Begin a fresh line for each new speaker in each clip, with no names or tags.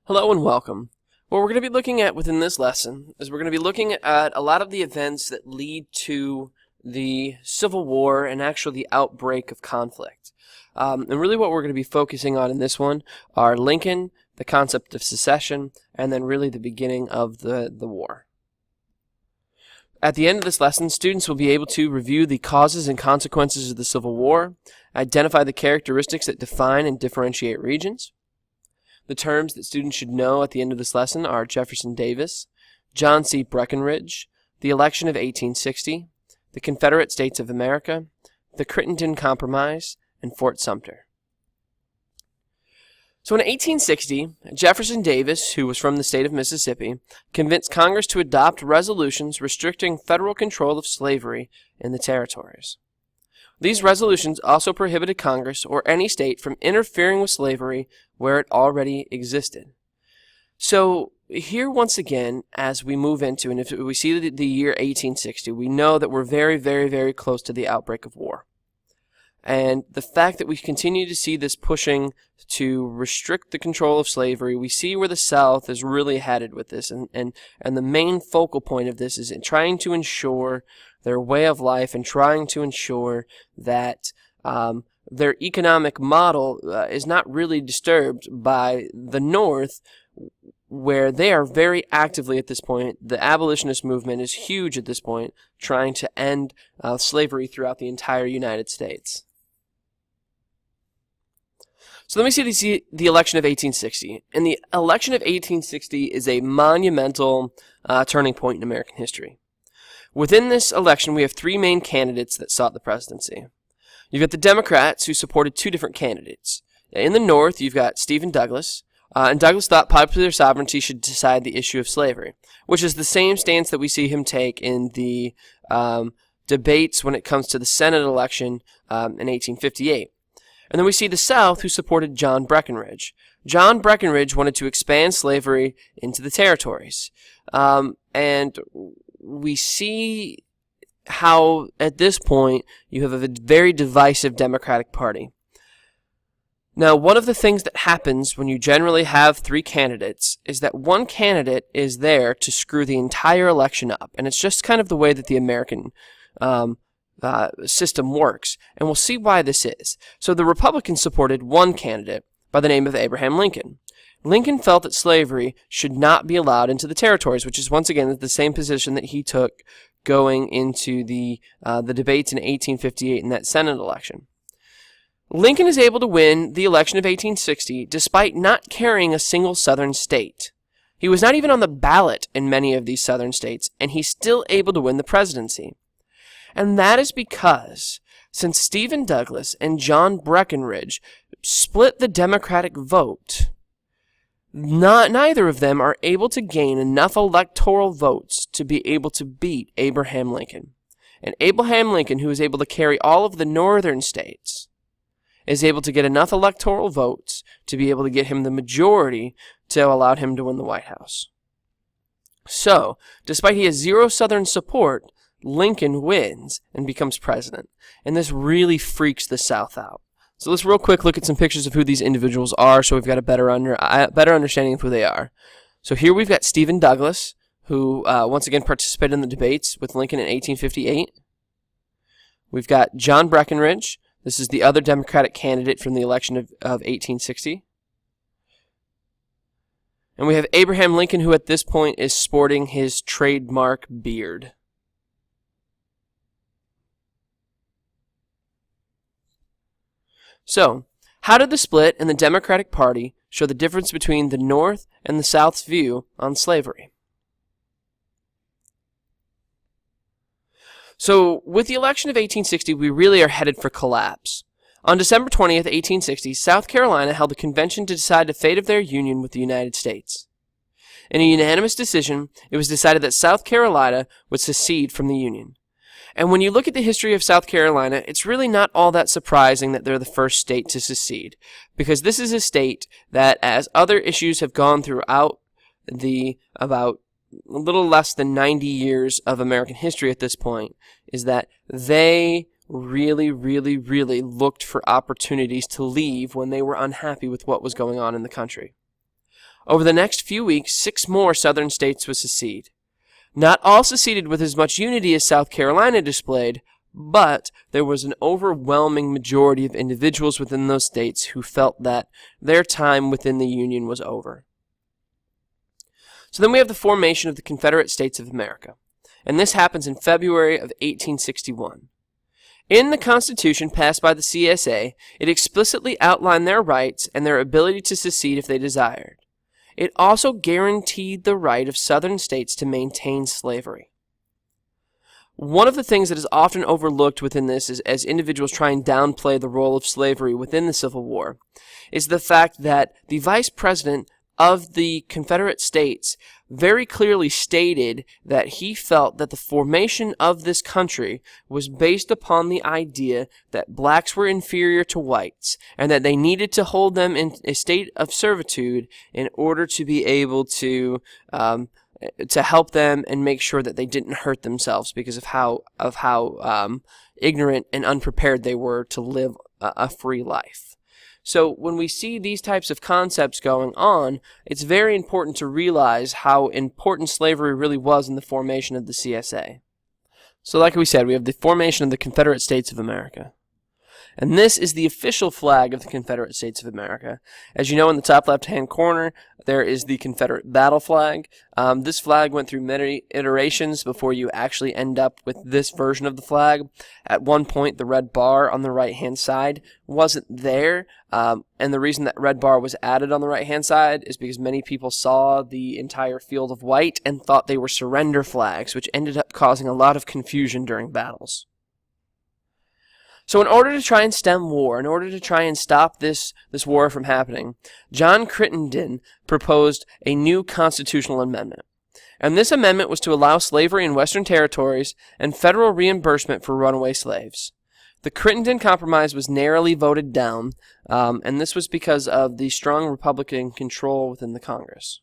Hello and welcome. What we're going to be looking at within this lesson is we're going to be looking at a lot of the events that lead to the Civil War and actually the outbreak of conflict. And really what we're going to be focusing on in this one are Lincoln, the concept of secession, and then really the beginning of the war. At the end of this lesson, students will be able to review the causes and consequences of the Civil War, identify the characteristics that define and differentiate regions. The terms that students should know at the end of this lesson are Jefferson Davis, John C. Breckinridge, the election of 1860, the Confederate States of America, the Crittenden Compromise, and Fort Sumter. So in 1860, Jefferson Davis, who was from the state of Mississippi, convinced Congress to adopt resolutions restricting federal control of slavery in the territories. These resolutions also prohibited Congress or any state from interfering with slavery where it already existed. So here once again, as we move into, and if we see the year 1860, we know that we're very, very, very close to the outbreak of war. And the fact that we continue to see this pushing to restrict the control of slavery, we see where the South is really headed with this. And the main focal point of this is in trying to ensure their way of life and trying to ensure that their economic model is not really disturbed by the North, where they are very actively at this point. The abolitionist movement is huge at this point, trying to end slavery throughout the entire United States. So let me see the election of 1860. And the election of 1860 is a monumental turning point in American history. Within this election, we have three main candidates that sought the presidency. You've got the Democrats, who supported two different candidates. In the North, you've got Stephen Douglas, and Douglas thought popular sovereignty should decide the issue of slavery, which is the same stance that we see him take in the debates when it comes to the Senate election in 1858. And then we see the South, who supported John Breckinridge. John Breckinridge wanted to expand slavery into the territories. And we see how, at this point, you have a very divisive Democratic Party. Now, one of the things that happens when you generally have three candidates is that one candidate is there to screw the entire election up. And it's just kind of the way that the American system works. And we'll see why this is. So the Republicans supported one candidate by the name of Abraham Lincoln. Lincoln felt that slavery should not be allowed into the territories, which is once again the same position that he took going into the debates in 1858 in that Senate election. Lincoln is able to win the election of 1860 despite not carrying a single southern state. He was not even on the ballot in many of these southern states, and he's still able to win the presidency. And that is because since Stephen Douglas and John Breckinridge split the Democratic vote, neither of them are able to gain enough electoral votes to be able to beat Abraham Lincoln. And Abraham Lincoln, who is able to carry all of the northern states, is able to get enough electoral votes to be able to get him the majority to allow him to win the White House. So, despite he has zero southern support, Lincoln wins and becomes president. And this really freaks the South out. So let's real quick look at some pictures of who these individuals are so we've got a better understanding of who they are. So here we've got Stephen Douglas, who once again participated in the debates with Lincoln in 1858. We've got John Breckinridge. This is the other Democratic candidate from the election of 1860. And we have Abraham Lincoln, who at this point is sporting his trademark beard. So, how did the split in the Democratic Party show the difference between the North and the South's view on slavery? So, with the election of 1860, we really are headed for collapse. On December 20th, 1860, South Carolina held a convention to decide the fate of their union with the United States. In a unanimous decision, it was decided that South Carolina would secede from the Union. And when you look at the history of South Carolina, it's really not all that surprising that they're the first state to secede, because this is a state that, as other issues have gone throughout the about a little less than 90 years of American history at this point, is that they really looked for opportunities to leave when they were unhappy with what was going on in the country. Over the next few weeks, 6 more southern states would secede. Not all seceded with as much unity as South Carolina displayed, but there was an overwhelming majority of individuals within those states who felt that their time within the Union was over. So then we have the formation of the Confederate States of America, and this happens in February of 1861. In the Constitution passed by the CSA, it explicitly outlined their rights and their ability to secede if they desired. It also guaranteed the right of southern states to maintain slavery. One of the things that is often overlooked within this is, as individuals try and downplay the role of slavery within the Civil War, is the fact that the Vice President of the Confederate States very clearly stated that he felt that the formation of this country was based upon the idea that blacks were inferior to whites and that they needed to hold them in a state of servitude in order to be able to help them and make sure that they didn't hurt themselves because of how ignorant and unprepared they were to live a free life. So when we see these types of concepts going on, it's very important to realize how important slavery really was in the formation of the CSA. So like we said, we have the formation of the Confederate States of America. And this is the official flag of the Confederate States of America. As you know, in the top left-hand corner, there is the Confederate battle flag. This flag went through many iterations before you actually end up with this version of the flag. At one point, the red bar on the right-hand side wasn't there. And the reason that red bar was added on the right-hand side is because many people saw the entire field of white and thought they were surrender flags, which ended up causing a lot of confusion during battles. So in order to try and stem war, in order to try and stop this war from happening, John Crittenden proposed a new constitutional amendment. And this amendment was to allow slavery in Western territories and federal reimbursement for runaway slaves. The Crittenden Compromise was narrowly voted down, and this was because of the strong Republican control within the Congress.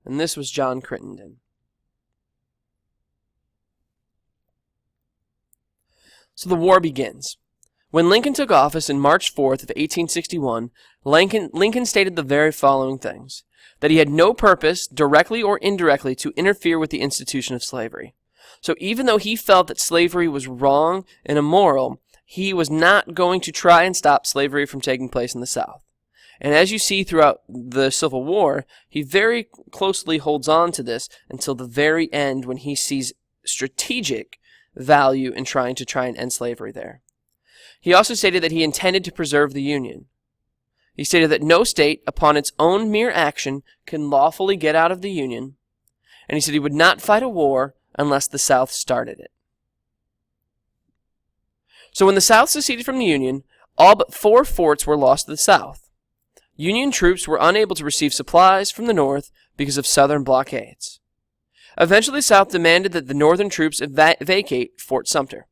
And this was John Crittenden. So the war begins. When Lincoln took office on March 4th of 1861, Lincoln stated the very following things: that he had no purpose, directly or indirectly, to interfere with the institution of slavery. So even though he felt that slavery was wrong and immoral, he was not going to try and stop slavery from taking place in the South. And as you see throughout the Civil War, he very closely holds on to this until the very end when he sees strategic value in trying and end slavery there. He also stated that he intended to preserve the Union. He stated that no state, upon its own mere action, can lawfully get out of the Union, and he said he would not fight a war unless the South started it. So when the South seceded from the Union, all but 4 forts were lost to the South. Union troops were unable to receive supplies from the North because of Southern blockades. Eventually, the South demanded that the Northern troops vacate Fort Sumter.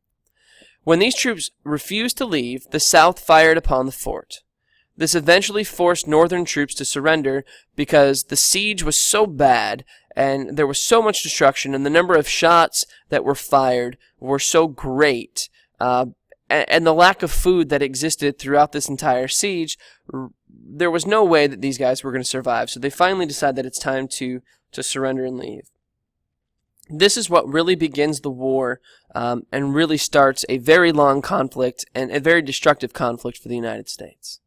When these troops refused to leave, the South fired upon the fort. This eventually forced Northern troops to surrender because the siege was so bad and there was so much destruction and the number of shots that were fired were so great, and the lack of food that existed throughout this entire siege, there was no way that these guys were going to survive. So they finally decided that it's time to surrender and leave. This is what really begins the war and really starts a very long conflict and a very destructive conflict for the United States.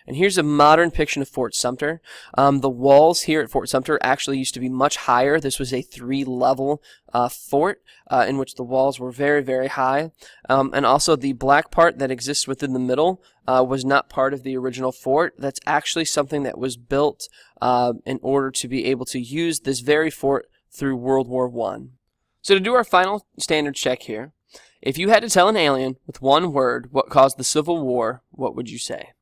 And here's a modern depiction of Fort Sumter. The walls here at Fort Sumter actually used to be much higher. This was a 3-level fort in which the walls were very, very high. And also the black part that exists within the middle was not part of the original fort. That's actually something that was built in order to be able to use this very fort through World War I. So to do our final standard check here, if you had to tell an alien with one word what caused the Civil War, what would you say?